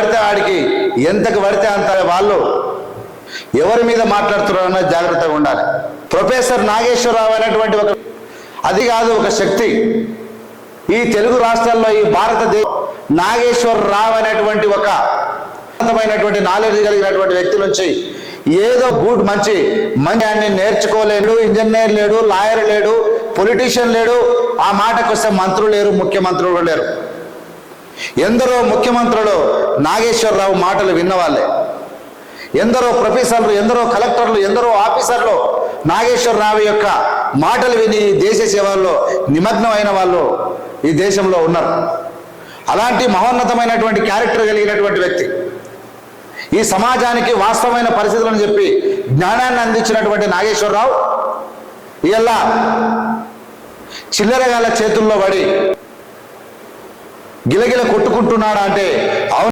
పడితే ఆడికి ఎంతకు పడితే అంత వాళ్ళు ఎవరి మీద మాట్లాడుతున్నారో అన్నది జాగ్రత్తగా ఉండాలి. ప్రొఫెసర్ నాగేశ్వరరావు అనేటువంటి ఒక అది కాదు ఒక శక్తి ఈ తెలుగు రాష్ట్రాల్లో ఈ భారతదేశం. నాగేశ్వరరావు అనేటువంటి ఒక ఉన్నతమైనటువంటి నాలెడ్జ్ కలిగినటువంటి వ్యక్తి నుంచి ఏదో గుడ్ మంచి మంచి నేర్చుకోలేడు. ఇంజనీర్ లేడు, లాయర్ లేడు, పొలిటీషియన్ లేడు. ఆ మాటకు వస్తే మంత్రులు లేరు, ముఖ్యమంత్రులు లేరు. ఎందరో ముఖ్యమంత్రులు నాగేశ్వరరావు మాటలు విన్నవాళ్ళే. ఎందరో ప్రొఫెసర్లు, ఎందరో కలెక్టర్లు, ఎందరో ఆఫీసర్లు నాగేశ్వరరావు యొక్క మాటలు విని దేశ సేవల్లో నిమగ్నమైన వాళ్ళు ఈ దేశంలో ఉన్నారు. అలాంటి మహోన్నతమైనటువంటి క్యారెక్టర్ కలిగినటువంటి వ్యక్తి ఈ సమాజానికి వాస్తవమైన పరిస్థితులను చెప్పి జ్ఞానాన్ని అందించినటువంటి నాగేశ్వరరావు ఇలా చిల్లరగాళ్ళ చేతుల్లో పడి గిలగిల కొట్టుకుంటున్నాడా అంటే అవును.